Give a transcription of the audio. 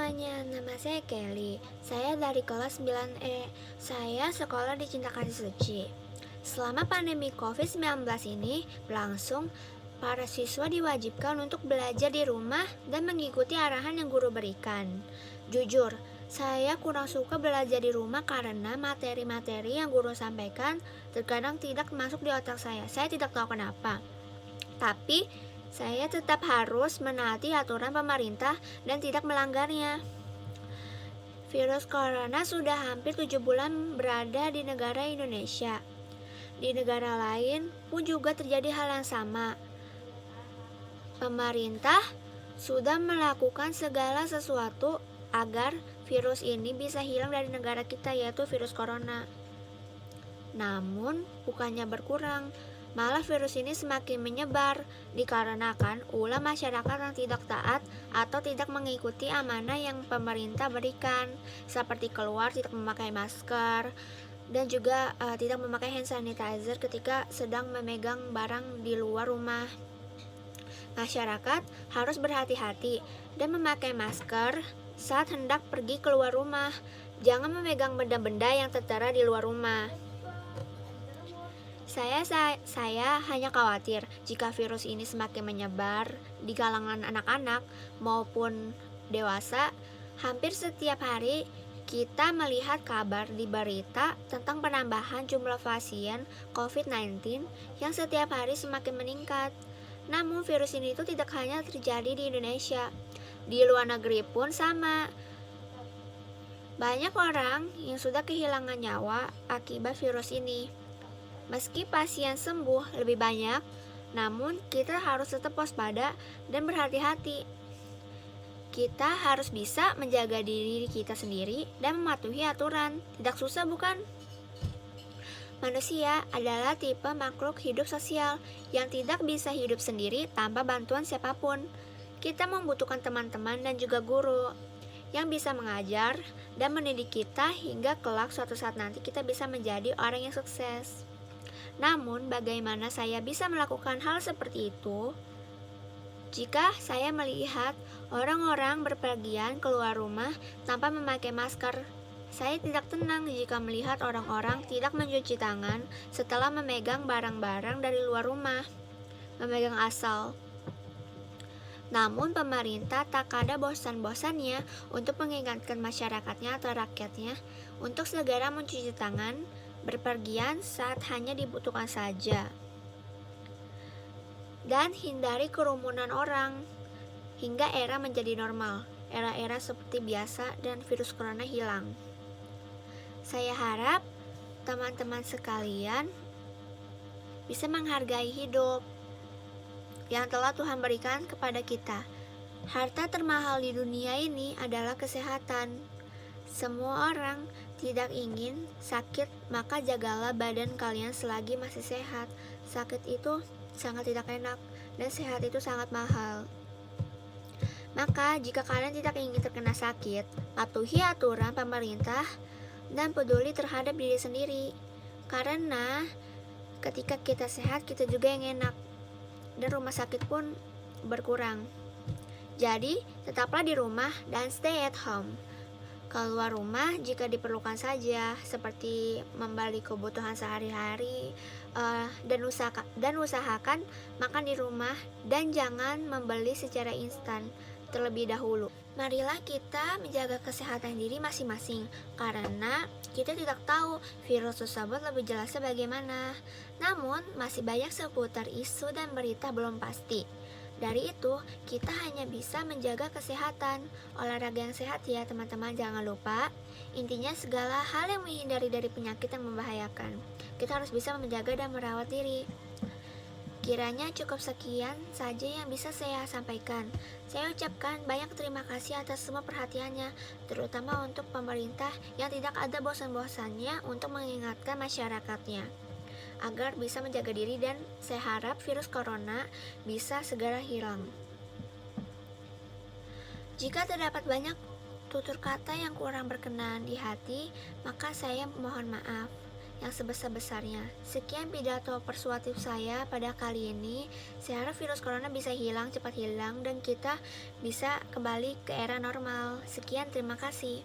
semuanya, nama saya Kelly. Saya dari kelas 9E. Saya sekolah di Cinta Kasih Suci. Selama pandemi COVID-19 ini berlangsung, para siswa diwajibkan untuk belajar di rumah dan mengikuti arahan yang guru berikan. Jujur, saya kurang suka belajar di rumah karena materi-materi yang guru sampaikan terkadang tidak masuk di otak saya. Saya tidak tahu kenapa. Tapi, saya tetap harus menaati aturan pemerintah dan tidak melanggarnya. Virus corona sudah hampir 7 bulan berada di negara Indonesia. Di negara lain pun juga terjadi hal yang sama. Pemerintah sudah melakukan segala sesuatu agar virus ini bisa hilang dari negara kita, yaitu virus corona. Namun, bukannya berkurang, malah virus ini semakin menyebar dikarenakan ulah masyarakat yang tidak taat atau tidak mengikuti amanah yang pemerintah berikan, seperti keluar tidak memakai masker dan juga tidak memakai hand sanitizer ketika sedang memegang barang di luar rumah. Masyarakat harus berhati-hati dan memakai masker saat hendak pergi keluar rumah. Jangan memegang benda-benda yang tertera di luar rumah. Saya hanya khawatir jika virus ini semakin menyebar di kalangan anak-anak maupun dewasa. Hampir setiap hari kita melihat kabar di berita tentang penambahan jumlah pasien COVID-19 yang setiap hari semakin meningkat. Namun virus ini itu tidak hanya terjadi di Indonesia, di luar negeri pun sama. Banyak orang yang sudah kehilangan nyawa akibat virus ini. Meski pasien sembuh lebih banyak, namun kita harus tetap waspada dan berhati-hati. Kita harus bisa menjaga diri kita sendiri dan mematuhi aturan. Tidak susah, bukan? Manusia adalah tipe makhluk hidup sosial yang tidak bisa hidup sendiri tanpa bantuan siapapun. Kita membutuhkan teman-teman dan juga guru yang bisa mengajar dan mendidik kita hingga kelak suatu saat nanti kita bisa menjadi orang yang sukses. Namun, bagaimana saya bisa melakukan hal seperti itu? Jika saya melihat orang-orang berpergian keluar rumah tanpa memakai masker, saya tidak tenang jika melihat orang-orang tidak mencuci tangan setelah memegang barang-barang dari luar rumah, memegang asal. Namun, pemerintah tak ada bosan-bosannya untuk mengingatkan masyarakatnya atau rakyatnya untuk segera mencuci tangan, berpergian saat hanya dibutuhkan saja, dan hindari kerumunan orang hingga era menjadi normal, era-era seperti biasa dan virus corona hilang. Saya harap teman-teman sekalian bisa menghargai hidup yang telah Tuhan berikan kepada kita. Harta termahal di dunia ini adalah kesehatan. Semua orang tidak ingin sakit, maka jagalah badan kalian selagi masih sehat. Sakit itu sangat tidak enak dan sehat itu sangat mahal. Maka jika kalian tidak ingin terkena sakit, patuhi aturan pemerintah dan peduli terhadap diri sendiri. Karena ketika kita sehat, kita juga yang enak dan rumah sakit pun berkurang. Jadi, tetaplah di rumah dan stay at home. Keluar rumah jika diperlukan saja, seperti membeli kebutuhan sehari-hari, dan usahakan makan di rumah dan jangan membeli secara instan terlebih dahulu. Marilah kita menjaga kesehatan diri masing-masing, karena kita tidak tahu virus tersebut lebih jelasnya bagaimana. Namun, masih banyak seputar isu dan berita belum pasti. Dari itu, kita hanya bisa menjaga kesehatan. Olahraga yang sehat ya teman-teman, jangan lupa. Intinya segala hal yang menghindari dari penyakit yang membahayakan. Kita harus bisa menjaga dan merawat diri. Kiranya cukup sekian saja yang bisa saya sampaikan. Saya ucapkan banyak terima kasih atas semua perhatiannya, terutama untuk pemerintah yang tidak ada bosan-bosannya untuk mengingatkan masyarakatnya agar bisa menjaga diri, dan saya harap virus corona bisa segera hilang. Jika terdapat banyak tutur kata yang kurang berkenan di hati, maka saya mohon maaf. yang sebesar-besarnya. Sekian pidato persuasif saya pada kali ini. Saya harap virus corona bisa hilang, cepat hilang, dan kita bisa kembali ke era normal. Sekian, terima kasih.